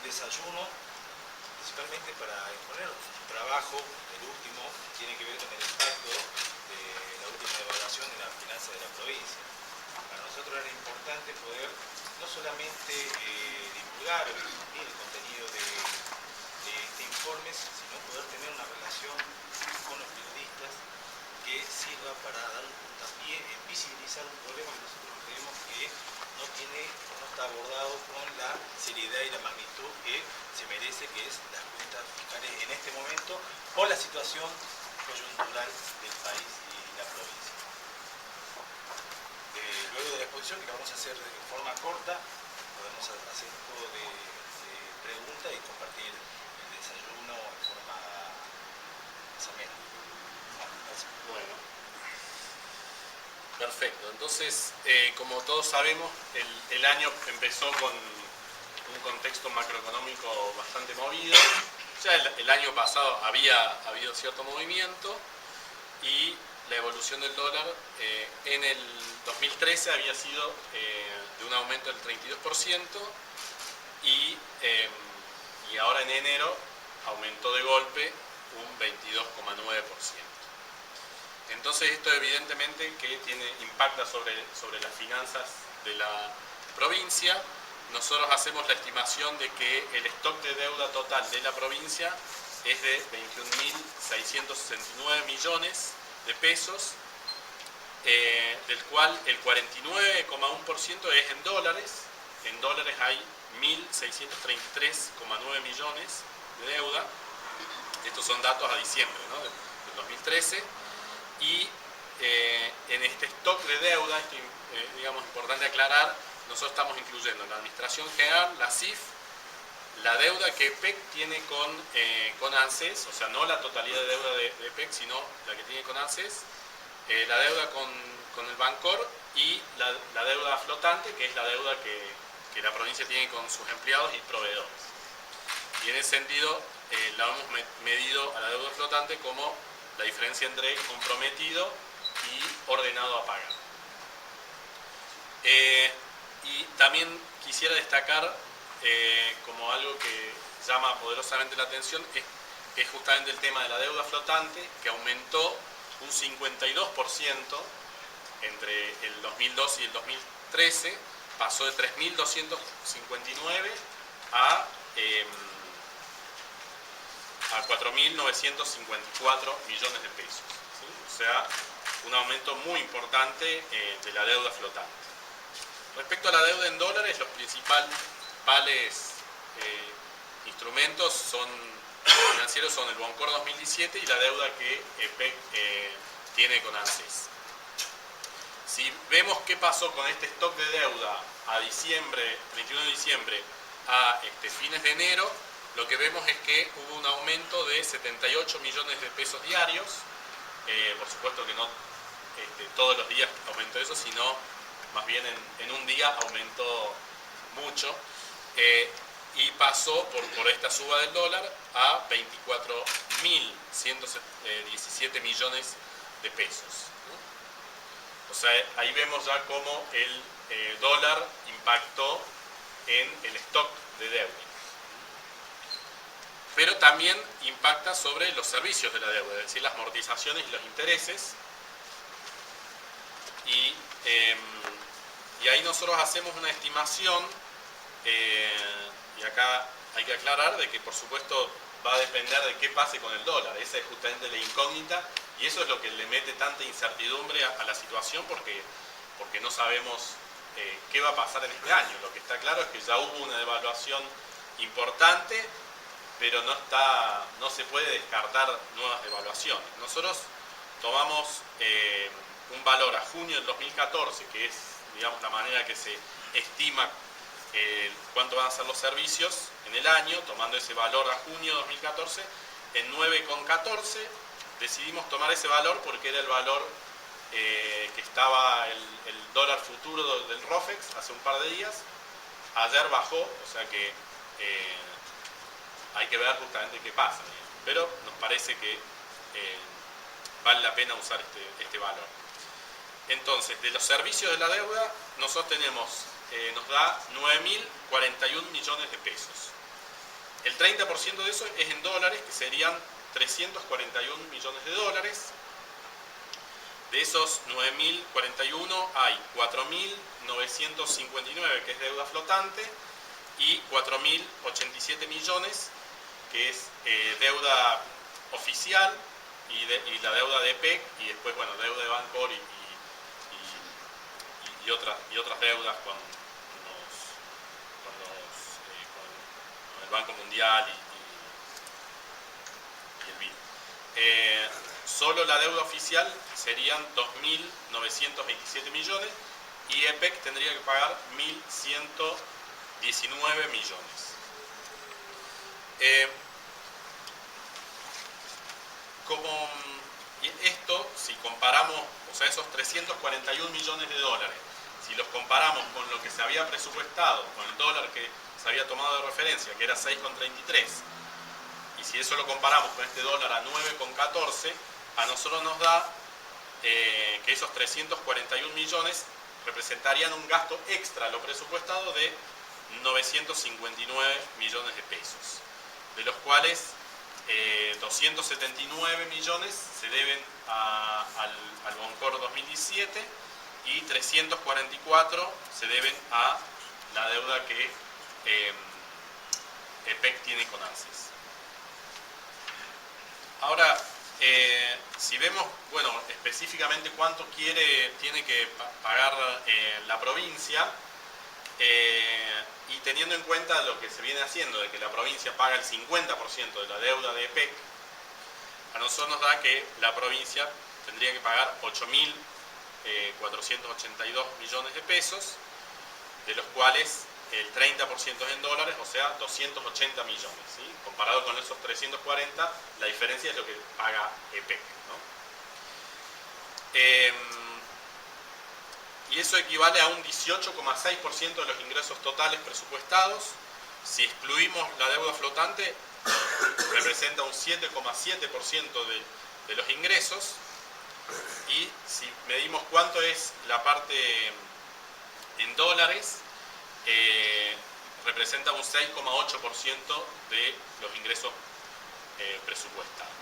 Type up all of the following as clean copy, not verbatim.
desayuno principalmente para exponer un trabajo, el último, que tiene que ver con el impacto de la última evaluación de la finanza de la provincia. Para nosotros era importante poder no solamente divulgar o difundir el contenido de este informe, sino poder tener una relación con los periodistas que sirva para dar un puntapié en visibilizar un problema que nosotros creemos que no tiene o no está abordado con la seriedad y la magnitud que se merece, que es las cuentas fiscales en este momento por la situación coyuntural del país y la provincia. Luego de la exposición, que la vamos a hacer de forma corta, podemos hacer un poco de preguntas y compartir el desayuno en forma amena. Bueno, perfecto. Entonces, como todos sabemos, el año empezó con un contexto macroeconómico bastante movido. Ya el año pasado había habido cierto movimiento y la evolución del dólar en el 2013 había sido de un aumento del 32% y ahora en enero aumentó de golpe un 22,9%. Entonces esto evidentemente que impacta sobre las finanzas de la provincia. Nosotros hacemos la estimación de que el stock de deuda total de la provincia es de 21.669 millones de pesos, del cual el 49,1% es en dólares. En dólares hay 1.633,9 millones de deuda. Estos son datos a diciembre, ¿no?, del 2013. Y en este stock de deuda, digamos, importante aclarar, nosotros estamos incluyendo la Administración General, la CIF, la deuda que EPEC tiene con ANSES, o sea, no la totalidad de deuda de EPEC, sino la que tiene con ANSES, la deuda con el Bancor y la deuda flotante, que es la deuda que la provincia tiene con sus empleados y proveedores. Y en ese sentido, la hemos medido a la deuda flotante como la diferencia entre comprometido y ordenado a pagar. Y también quisiera destacar como algo que llama poderosamente la atención es justamente el tema de la deuda flotante, que aumentó un 52% entre el 2012 y el 2013, pasó de 3.259 a 4.954 millones de pesos, ¿sí? O sea, un aumento muy importante de la deuda flotante. Respecto a la deuda en dólares, los principales instrumentos financieros son el Bancor 2017 y la deuda que EPEC tiene con ANSES. Si vemos qué pasó con este stock de deuda a diciembre, 31 de diciembre a fines de enero, lo que vemos es que hubo un aumento de 78 millones de pesos diarios. Por supuesto que no todos los días aumentó eso, sino más bien en un día aumentó mucho. Y pasó por esta suba del dólar a 24.117 millones de pesos, ¿no? O sea, ahí vemos ya cómo el dólar impactó en el stock de deuda. Pero también impacta sobre los servicios de la deuda, es decir, las amortizaciones y los intereses. Y ahí nosotros hacemos una estimación, y acá hay que aclarar de que por supuesto va a depender de qué pase con el dólar. Esa es justamente la incógnita y eso es lo que le mete tanta incertidumbre a la situación porque no sabemos qué va a pasar en este año. Lo que está claro es que ya hubo una devaluación importante, pero no se puede descartar nuevas devaluaciones. Nosotros tomamos un valor a junio del 2014, que es, digamos, la manera que se estima cuánto van a ser los servicios en el año, tomando ese valor a junio de 2014 en 9,14. Decidimos tomar ese valor porque era el valor que estaba el dólar futuro del ROFEX hace un par de días. Ayer bajó, o sea que hay que ver justamente qué pasa, pero nos parece que vale la pena usar este valor. Entonces, de los servicios de la deuda, nosotros tenemos, nos da 9.041 millones de pesos. El 30% de eso es en dólares, que serían 341 millones de dólares. De esos 9.041 hay 4.959 que es deuda flotante y 4.087 millones que es deuda oficial y la deuda de EPEC y después, bueno, deuda de Bancor y otras deudas con el Banco Mundial y el BID. Solo la deuda oficial serían 2.927 millones y EPEC tendría que pagar 1.119 millones. Como esto, si comparamos, o sea, esos 341 millones de dólares, si los comparamos con lo que se había presupuestado, con el dólar que se había tomado de referencia, que era 6,33, y si eso lo comparamos con este dólar a 9,14, a nosotros nos da que esos 341 millones representarían un gasto extra a lo presupuestado de 959 millones de pesos, de los cuales 279 millones se deben al Boncor 2017 y 344 se deben a la deuda que EPEC tiene con ANSES. Ahora, si vemos, bueno, específicamente cuánto tiene que pagar la provincia, y teniendo en cuenta lo que se viene haciendo, de que la provincia paga el 50% de la deuda de EPEC, a nosotros nos da que la provincia tendría que pagar 8.482 millones de pesos, de los cuales el 30% es en dólares, o sea, 280 millones. ¿Sí? Comparado con esos 340, la diferencia es lo que paga EPEC, ¿no? Y eso equivale a un 18,6% de los ingresos totales presupuestados. Si excluimos la deuda flotante, representa un 7,7% de los ingresos. Y si medimos cuánto es la parte en dólares, representa un 6,8% de los ingresos presupuestados.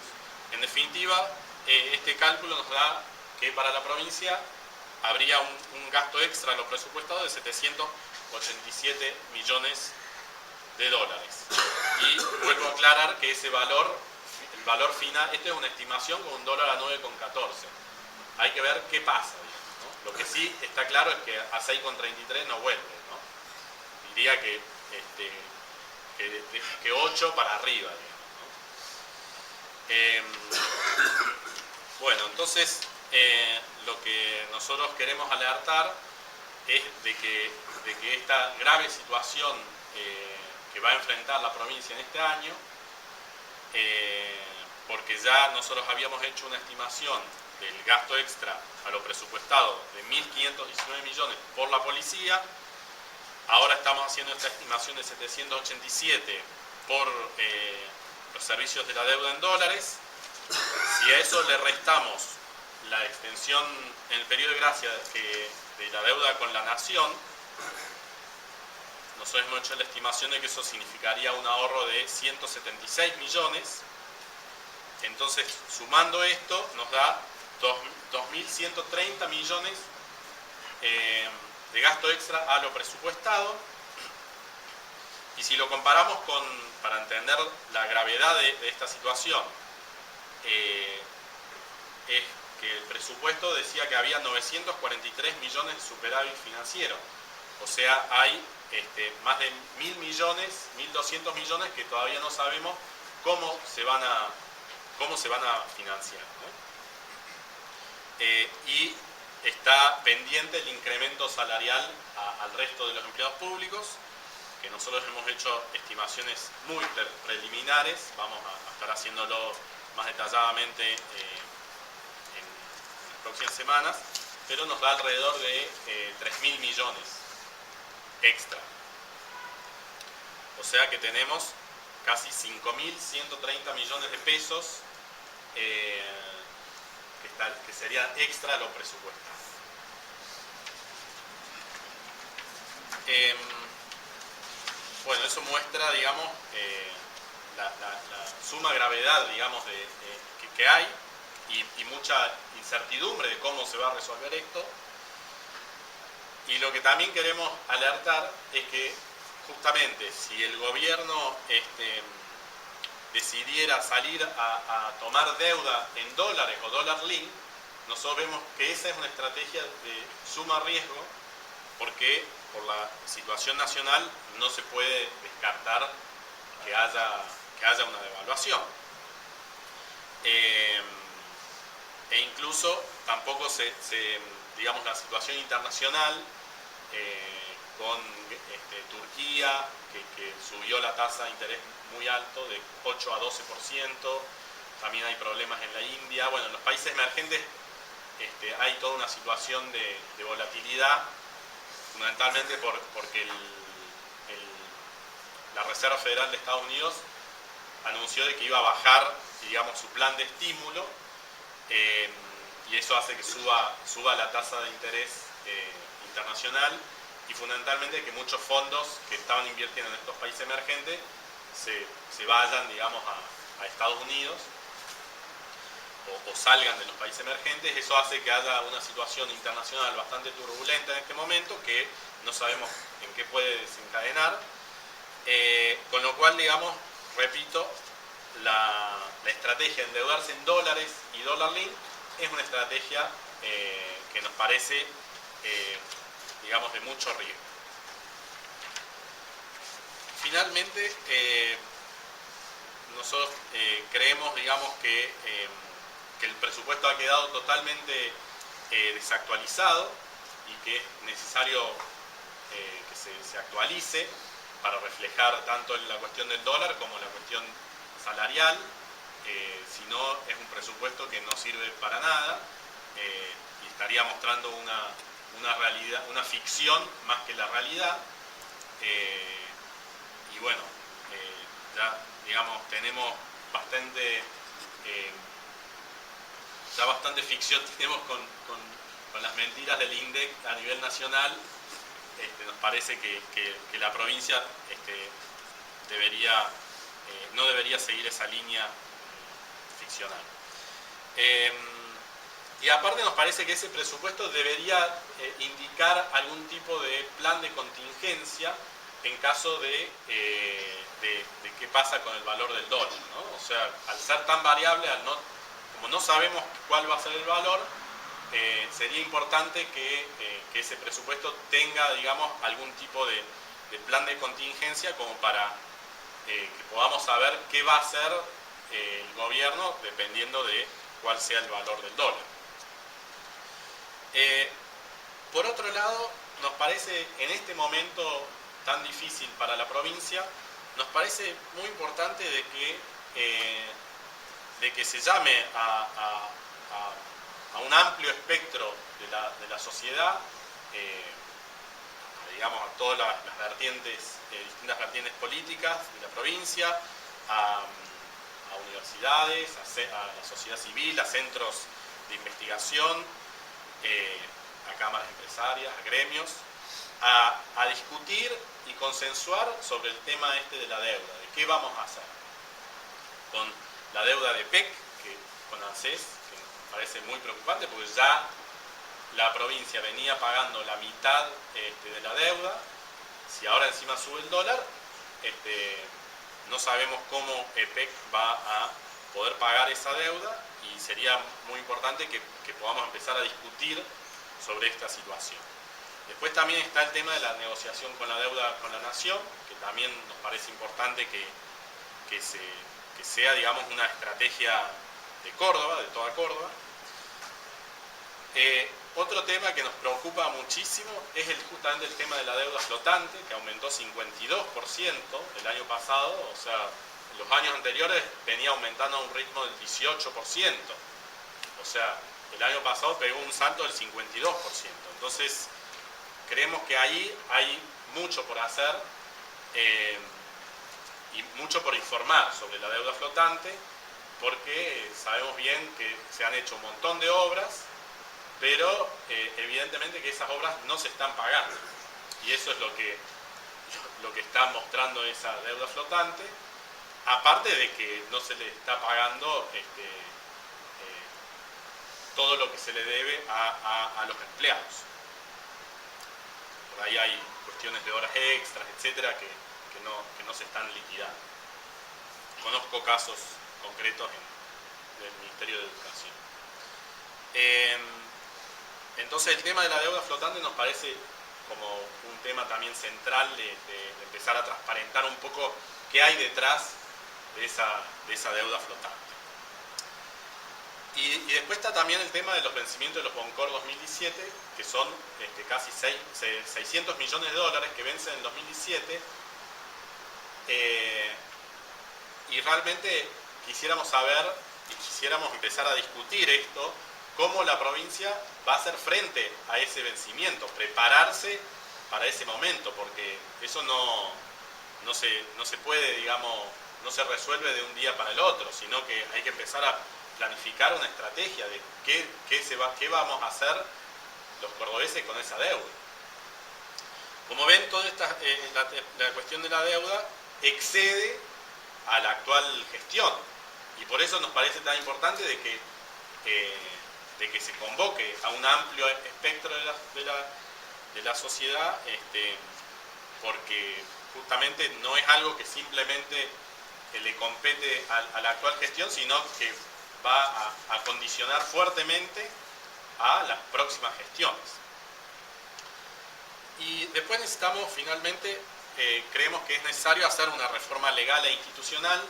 En definitiva, este cálculo nos da que para la provincia habría un gasto extra a lo presupuestado de 787 millones de dólares. Y vuelvo a aclarar que ese valor, el valor final, esta es una estimación con un dólar a 9,14. Hay que ver qué pasa, digamos, ¿no? Lo que sí está claro es que a 6,33 no vuelve, ¿no? Diría que 8 para arriba, digamos, ¿no? Bueno, entonces lo que nosotros queremos alertar es de que esta grave situación que va a enfrentar la provincia en este año, porque ya nosotros habíamos hecho una estimación del gasto extra a lo presupuestado de 1.519 millones por la policía, ahora estamos haciendo esta estimación de 787 por los servicios de la deuda en dólares. Si a eso le restamos la extensión en el periodo de gracia de la deuda con la nación, nosotros hemos hecho la estimación de que eso significaría un ahorro de 176 millones. Entonces, sumando esto, nos da 2.130 millones de gasto extra a lo presupuestado. Y si lo comparamos para entender la gravedad de esta situación, es que el presupuesto decía que había 943 millones de superávit financiero. O sea, hay más de 1.000 millones, 1.200 millones que todavía no sabemos cómo se van a financiar, ¿no? Y está pendiente el incremento salarial al resto de los empleados públicos, que nosotros hemos hecho estimaciones muy preliminares, vamos a estar haciéndolo más detalladamente en las próximas semanas, pero nos da alrededor de 3.000 millones extra. O sea que tenemos casi 5.130 millones de pesos que serían extra a lo presupuestado. Bueno, eso muestra, digamos, la suma gravedad, digamos, que hay y mucha incertidumbre de cómo se va a resolver esto. Y lo que también queremos alertar es que justamente si el gobierno decidiera salir a tomar deuda en dólares o dólar link, nosotros vemos que esa es una estrategia de suma riesgo, porque por la situación nacional no se puede descartar que haya una devaluación. E incluso tampoco digamos, la situación internacional con Turquía, que subió la tasa de interés muy alto, de 8 a 12%, también hay problemas en la India. Bueno, en los países emergentes hay toda una situación de volatilidad, fundamentalmente porque la Reserva Federal de Estados Unidos anunció de que iba a bajar, digamos, su plan de estímulo, y eso hace que suba la tasa de interés internacional, y fundamentalmente que muchos fondos que estaban invirtiendo en estos países emergentes se vayan, digamos, a Estados Unidos o salgan de los países emergentes. Eso hace que haya una situación internacional bastante turbulenta en este momento, que no sabemos en qué puede desencadenar, con lo cual, digamos, repito, la estrategia de endeudarse en dólares y dólar link es una estrategia que nos parece, digamos, de mucho riesgo. Finalmente, nosotros creemos, digamos, que el presupuesto ha quedado totalmente desactualizado y que es necesario que se actualice para reflejar tanto la cuestión del dólar como la cuestión salarial. Si no, es un presupuesto que no sirve para nada y estaría mostrando una realidad, una ficción más que la realidad. Y bueno, ya, digamos, tenemos bastante ficción tenemos con las mentiras del INDEC a nivel nacional. Nos parece que la provincia no debería seguir esa línea ficcional. Y aparte nos parece que ese presupuesto debería indicar algún tipo de plan de contingencia en caso de qué pasa con el valor del dólar, ¿no? O sea, al ser tan variable, como no sabemos cuál va a ser el valor, sería importante que ese presupuesto tenga, digamos, algún tipo de plan de contingencia como para que podamos saber qué va a hacer el gobierno dependiendo de cuál sea el valor del dólar. Por otro lado, nos parece, en este momento tan difícil para la provincia, nos parece muy importante de que se llame a un amplio espectro de la sociedad, digamos, a todas las vertientes, distintas vertientes políticas de la provincia, a universidades, a la sociedad civil, a centros de investigación, a cámaras empresarias, a gremios, a discutir y consensuar sobre el tema de la deuda, de qué vamos a hacer con la deuda de PEC, con ANSES, que nos parece muy preocupante porque ya la provincia venía pagando la mitad de la deuda. Si ahora encima sube el dólar, no sabemos cómo EPEC va a poder pagar esa deuda, y sería muy importante que podamos empezar a discutir sobre esta situación. Después también está el tema de la negociación con la deuda con la nación, que también nos parece importante que sea, digamos, una estrategia de Córdoba, de toda Córdoba. Otro tema que nos preocupa muchísimo es justamente el tema de la deuda flotante, que aumentó 52% el año pasado. O sea, en los años anteriores venía aumentando a un ritmo del 18%. O sea, el año pasado pegó un salto del 52%. Entonces, creemos que ahí hay mucho por hacer y mucho por informar sobre la deuda flotante, porque sabemos bien que se han hecho un montón de obras, pero evidentemente que esas obras no se están pagando, y eso es lo que está mostrando esa deuda flotante. aparte de que no se le está pagando todo lo que se le debe a los empleados. Por ahí hay cuestiones de horas extras, etcétera, que no se están liquidando. Conozco casos concretos del Ministerio de Educación. Entonces el tema de la deuda flotante nos parece como un tema también central de empezar a transparentar un poco qué hay detrás de esa deuda flotante. Y después está también el tema de los vencimientos de los Boncor 2017, que son casi 600 millones de dólares que vencen en 2017. Y realmente quisiéramos saber y quisiéramos empezar a discutir esto, cómo la provincia va a hacer frente a ese vencimiento, prepararse para ese momento, porque eso no se puede, digamos, no se resuelve de un día para el otro, sino que hay que empezar a planificar una estrategia de qué vamos a hacer los cordobeses con esa deuda. Como ven, toda la cuestión de la deuda excede a la actual gestión, y por eso nos parece tan importante de que se convoque a un amplio espectro de la sociedad, porque justamente no es algo que simplemente le compete a la actual gestión, sino que va a condicionar fuertemente a las próximas gestiones. Y después necesitamos, finalmente, creemos que es necesario hacer una reforma legal e institucional,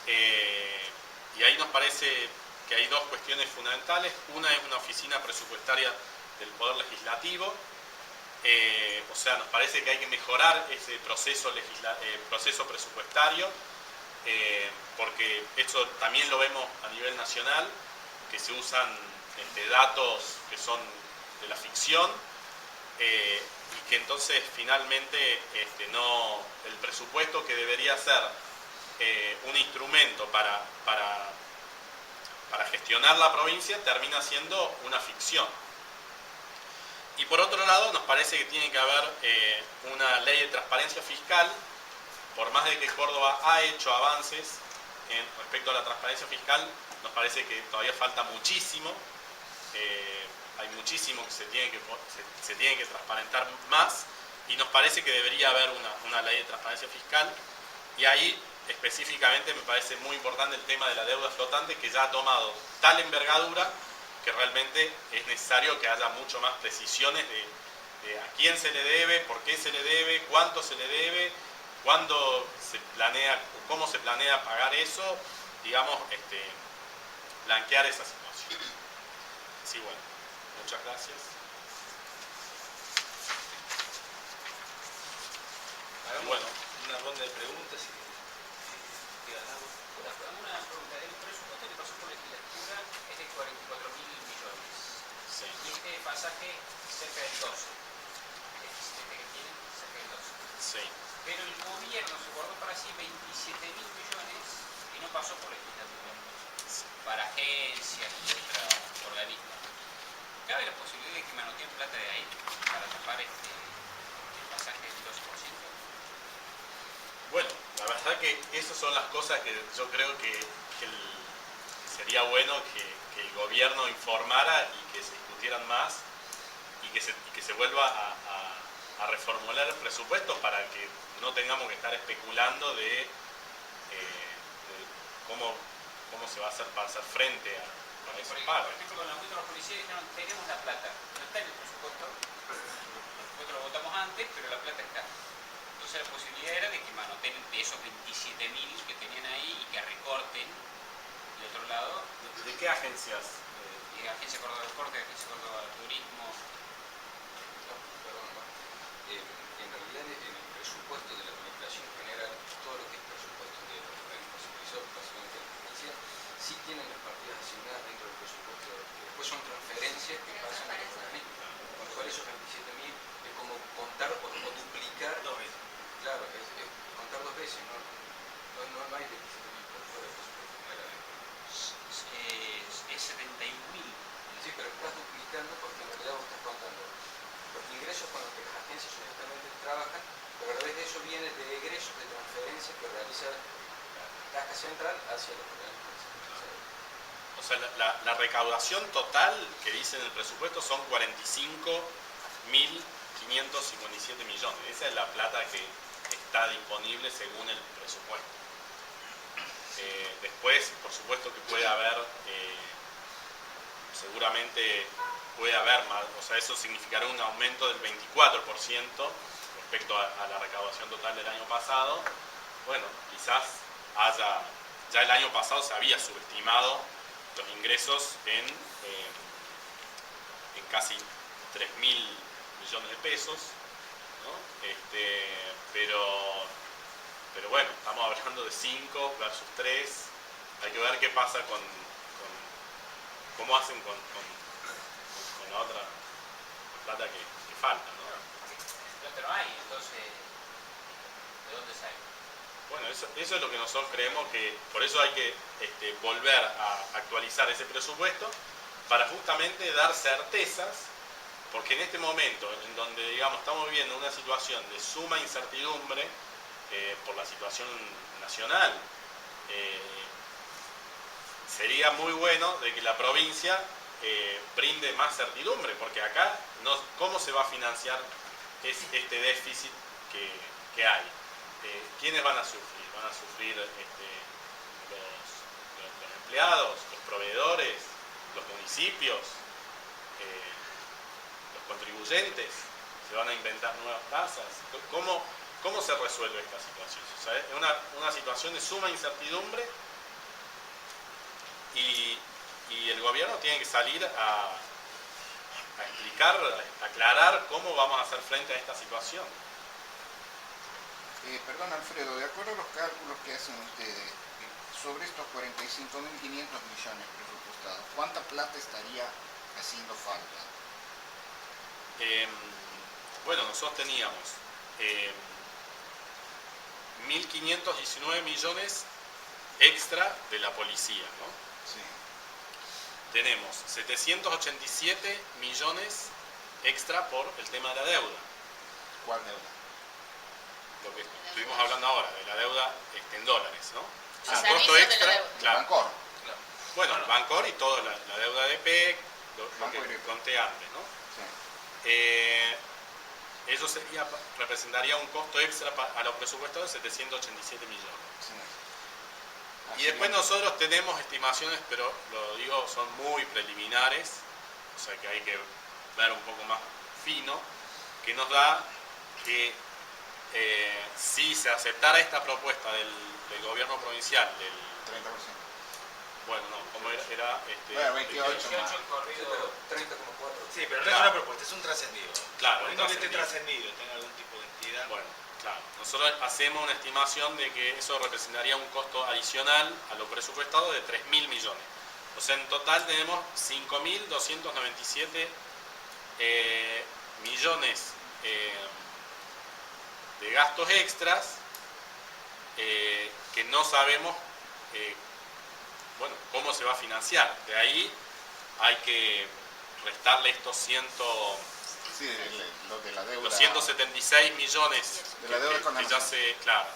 y ahí nos parece que hay dos cuestiones fundamentales. Una es una oficina presupuestaria del Poder Legislativo, o sea, nos parece que hay que mejorar ese proceso presupuestario, porque eso también lo vemos a nivel nacional, que se usan datos que son de la ficción, y que entonces finalmente el presupuesto, que debería ser un instrumento para gestionar la provincia, termina siendo una ficción. Y por otro lado, nos parece que tiene que haber una ley de transparencia fiscal. Por más de que Córdoba ha hecho avances respecto a la transparencia fiscal, nos parece que todavía falta muchísimo. Hay muchísimo que se tiene que transparentar más, y nos parece que debería haber una ley de transparencia fiscal. Y ahí específicamente me parece muy importante el tema de la deuda flotante, que ya ha tomado tal envergadura que realmente es necesario que haya mucho más precisiones de a quién se le debe, por qué se le debe, cuánto se le debe, cuándo se planea, cómo se planea pagar eso, digamos, blanquear esa situación. Sí, bueno, muchas gracias. Hagamos Bueno, una ronda de preguntas y quedan algo. Una pregunta, el presupuesto que pasó por legislatura es de 44.000 millones. sí. Y este pasaje cerca del 12. El déficit que tienen cerca del 12. Sí. Pero el gobierno se guardó para sí 27.000 millones y no pasó por legislatura. Para agencias y otros organismos. ¿Cabe la posibilidad de que manoteen plata de ahí para tapar el pasaje del 12%? Bueno, la verdad que esas son las cosas que yo creo que sería bueno que el gobierno informara y que se discutieran más, y que se vuelva a reformular el presupuesto, para que no tengamos que estar especulando de cómo se va a hacer para hacer frente a esos pagos. Por ejemplo, con el aumento de los policías dijeron, tenemos la plata, no está en el presupuesto, nosotros lo votamos antes, pero la plata está. Entonces la posibilidad era de que manoteen de esos 27.000 que tenían ahí y que recorten de otro lado. ¿De qué agencias? Agencia Córdoba del Corte, Agencia Córdoba del Turismo. En realidad, en el presupuesto de la Administración General, todo lo que es presupuesto de los organismos supervisores, básicamente de la provincia, sí tienen las partidas asignadas dentro del presupuesto, que después son transferencias que pasan a los organismos. Con lo cual esos 27.000 es como contar o duplicar. Dos veces. Claro, es contar dos veces, no hay 27.000 por fuera del presupuesto general. Es 71.000. Sí, pero estás duplicando, porque en realidad vos estás contando los ingresos con los que las agencias honestamente trabajan, pero a través de eso viene de egresos, de transferencias que realiza caja central hacia los organismos descentralizados. O sea, la recaudación total que dice en el presupuesto son 45.557 millones. Esa es la plata que está disponible según el presupuesto. Después, por supuesto que puede haber, seguramente puede haber más, o sea, eso significará un aumento del 24% respecto a la recaudación total del año pasado. Bueno, quizás haya, ya el año pasado se había subestimado los ingresos en casi 3.000 millones de pesos, ¿no? Pero bueno, estamos hablando de 5 versus 3. Hay que ver qué pasa cómo hacen con la otra plata que falta, ¿no? Plata no hay, entonces, ¿de dónde sale? Bueno, eso es lo que nosotros creemos que, por eso hay que volver a actualizar ese presupuesto para justamente dar certezas, porque en este momento, en donde digamos estamos viviendo una situación de suma incertidumbre por la situación nacional, sería muy bueno de que la provincia brinde más certidumbre, porque acá ¿cómo se va a financiar este déficit que hay? ¿Quiénes van a sufrir? Van a sufrir los empleados, los proveedores, los municipios, los contribuyentes. ¿Se van a inventar nuevas tasas? ¿Cómo se resuelve esta situación? O sea, es una situación de suma incertidumbre y el gobierno tiene que salir a explicar, a aclarar cómo vamos a hacer frente a esta situación. Perdón, Alfredo, de acuerdo a los cálculos que hacen ustedes, sobre estos 45.500 millones presupuestados, ¿cuánta plata estaría haciendo falta? Bueno, nosotros teníamos 1.519 millones extra de la policía, ¿no? Sí. Tenemos 787 millones extra por el tema de la deuda. ¿Cuál deuda? Lo que estuvimos hablando ahora, de la deuda en dólares, ¿no? El Un servicio costo de la extra, deuda. claro. Bancor. Bueno, el Bancor y toda la deuda de PEC, lo Bancor que y- conté antes, ¿no? Sí. Eso representaría un costo extra a los presupuestados de 787 millones. Sí. Y después nosotros tenemos estimaciones, pero lo digo, son muy preliminares, o sea que hay que ver un poco más fino, que nos da que si se aceptara esta propuesta del gobierno provincial, del 30%. bueno, no, como era Bueno, 28 más. 18 corrido. Pero 30,4. Sí, pero no Claro. es una propuesta, es un trascendido. Claro, Poniendo un que esté trascendido. trascendido, tenga algún tipo de entidad. Bueno, claro. Nosotros hacemos una estimación de que eso representaría un costo adicional a lo presupuestado de 3.000 millones. O sea, en total tenemos 5.297 millones de gastos extras que no sabemos bueno, cómo se va a financiar. De ahí hay que restarle estos Sí, lo de la deuda. los 176 millones De la deuda con la que ya nación. claro,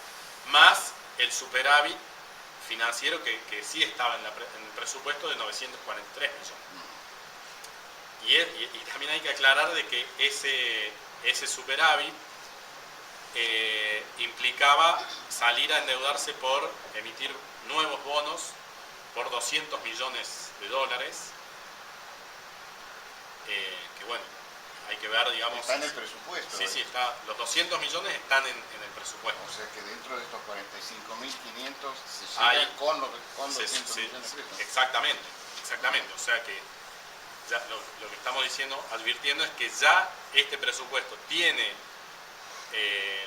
más el superávit financiero que sí estaba en el presupuesto de 943 millones. Y también hay que aclarar de que ese superávit implicaba salir a endeudarse por emitir nuevos bonos por 200 millones de dólares, que bueno, hay que ver, digamos... Está en el presupuesto. Sí, los 200 millones están en el presupuesto. O sea que dentro de estos 45.500 se Hay- llega con 200 Sí, millones de pesos. exactamente. O sea que ya lo que estamos diciendo, advirtiendo es que ya este presupuesto tiene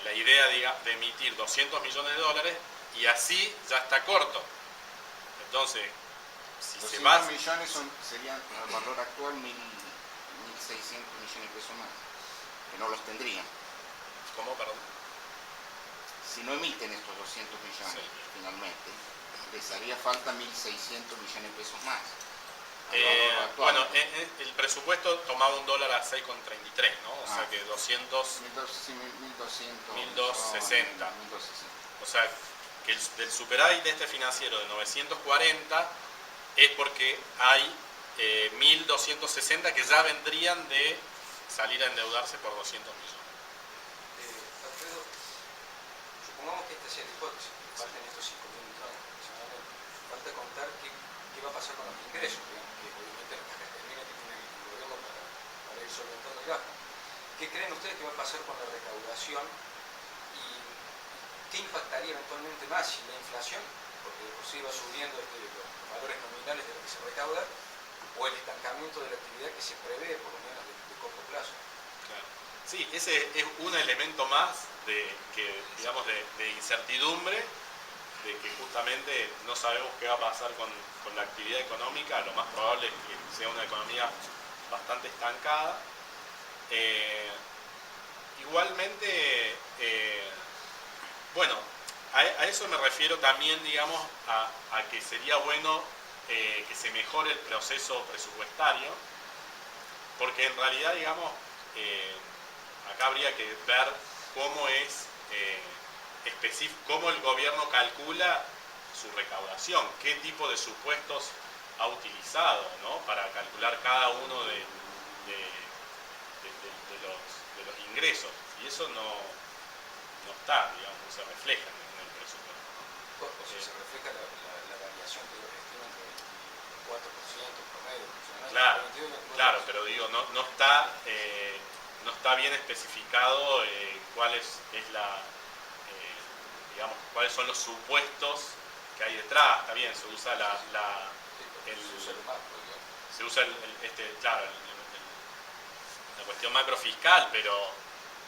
la idea de emitir 200 millones de dólares y así ya está corto. Entonces, si se 200 va... millones serían al valor actual 1.600 millones de pesos más, que no los tendrían. ¿Cómo, perdón? Si no emiten estos 200 millones Sí. finalmente, les haría falta 1.600 millones de pesos más. al valor actual. Bueno, el presupuesto tomaba un dólar a 6,33, ¿no? O sea Ah. que 200... 1.200, 1.260. 1.260. O sea, que del superávit de este financiero de 940 es porque hay 1.260 que ya vendrían de salir a endeudarse por 200 millones. Alfredo, supongamos que esta sea la hipótesis, que falten estos 5.000 millones aproximadamente. Falta contar qué va a pasar con los ingresos, digamos, que obviamente las características que tiene el gobierno para ir solventando el gasto. ¿Qué creen ustedes que va a pasar con la recaudación y qué impactaría eventualmente más si la inflación, porque de por sí va subiendo los valores nominales de lo que se recauda, o el estancamiento de la actividad que se prevé, por lo menos de corto plazo? Claro. Sí, ese es un elemento más de incertidumbre, de que justamente no sabemos qué va a pasar con la actividad económica. Lo más probable es que sea una economía bastante estancada. Igualmente, bueno, a eso me refiero también, digamos, a que sería bueno que se mejore el proceso presupuestario, porque en realidad, digamos, acá habría que ver cómo es cómo el gobierno calcula su recaudación, qué tipo de supuestos ha utilizado, ¿no?, para calcular cada uno de los ingresos, y eso no está, digamos, no se refleja en el presupuesto, ¿no? O sea, se refleja la variación que ellos estiman entre 24% promedio aproximadamente. Claro, pero digo, no está bien especificado cuáles son los supuestos que hay detrás. Está bien, se usa se usa la cuestión macrofiscal, pero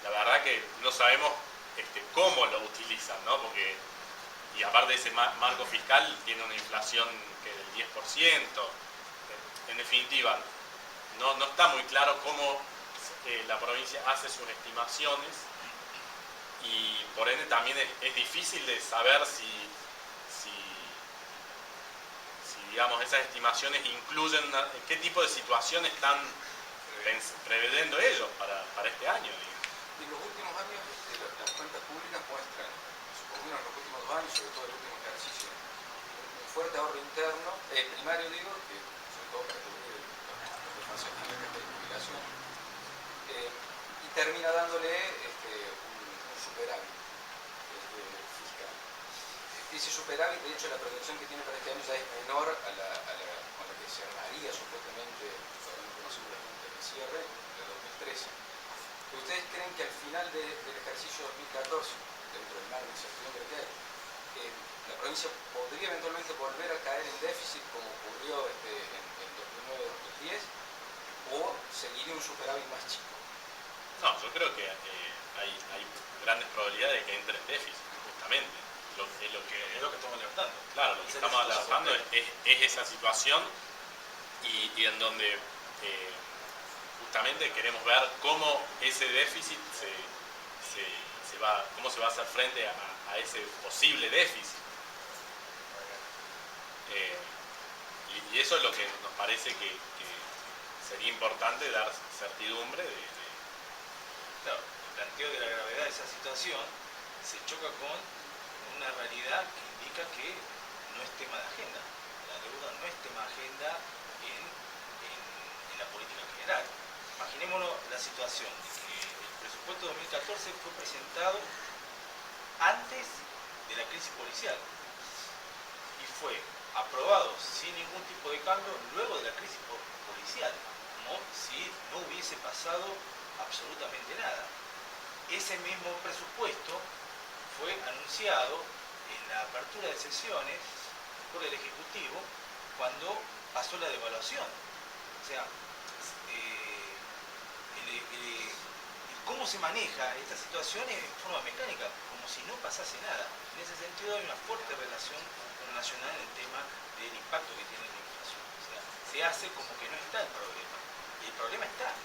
la verdad que no sabemos cómo lo utilizan, ¿no? Porque, y aparte de ese marco fiscal, tiene una inflación que del 10%. En definitiva, no está muy claro cómo la provincia hace sus estimaciones, y por ende también es difícil de saber si digamos, esas estimaciones incluyen qué tipo de situación están preveyendo ellos para este año. En los últimos años las cuentas públicas muestran, por lo menos en los últimos 2 años, sobre todo el último ejercicio, un fuerte ahorro interno, primario digo, que sobre todo para cubrir los desfases de jubilación, y termina dándole un superávit fiscal. Ese superávit, de hecho, la proyección que tiene para este año ya es menor a la con la que cerraría supuestamente, todavía no conocemos la cuenta de cierre, de 2013. ¿Ustedes creen que al final del ejercicio 2014, dentro del mar de incertidumbre que hay, la provincia podría eventualmente volver a caer en déficit como ocurrió en 2009-2010, o seguiría un superávit más chico? No, yo creo que hay grandes probabilidades de que entre en déficit, justamente. Es lo que estamos alertando. Claro, lo que estamos alertando es esa situación, y en donde justamente queremos ver cómo ese déficit cómo se va a hacer frente a ese posible déficit. Y eso es lo que nos parece que sería importante, dar certidumbre de. Claro, el planteo de la gravedad de esa situación se choca con una realidad que indica que no es tema de agenda. La deuda no es tema de agenda en la política general. Imaginémonos la situación de que el presupuesto 2014 fue presentado antes de la crisis policial y fue aprobado sin ningún tipo de cambio luego de la crisis policial, como si no hubiese pasado absolutamente nada. Ese mismo presupuesto fue anunciado en la apertura de sesiones por el Ejecutivo cuando pasó la devaluación. O sea, cómo se maneja esta situación es en forma mecánica, como si no pasase nada. En ese sentido hay una fuerte relación nacional en el tema del impacto que tiene la inflación. O sea, se hace como que no está el problema. Y el problema está.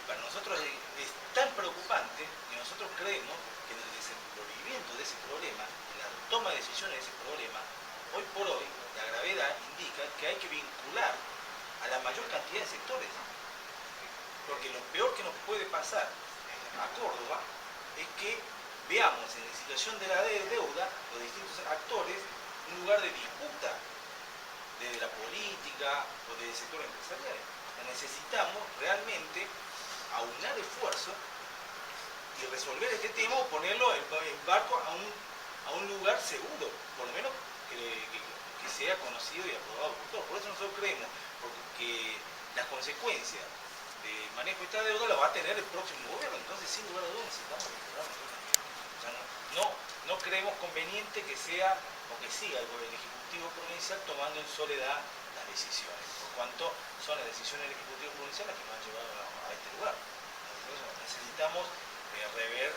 Para nosotros es tan preocupante que nosotros creemos que en el desenvolvimiento de ese problema, en la toma de decisiones de ese problema, hoy por hoy la gravedad indica que hay que vincular a la mayor cantidad de sectores. Porque lo peor que nos puede pasar a Córdoba es que veamos en la situación de la deuda los distintos actores un lugar de disputa desde la política o desde el sector empresarial. Necesitamos realmente aunar esfuerzos y resolver este tema o ponerlo en barco a un lugar seguro, por lo menos que sea conocido y aprobado por todos. Por eso nosotros creemos que las consecuencias del manejo de esta deuda la va a tener el próximo gobierno. Entonces, sin lugar a dudas, necesitamos mejorar nosotros también. O sea, no creemos conveniente que sea o que siga el Ejecutivo Provincial tomando en soledad las decisiones, por cuanto son las decisiones del Ejecutivo Provincial las que nos han llevado a este lugar. Por eso necesitamos rever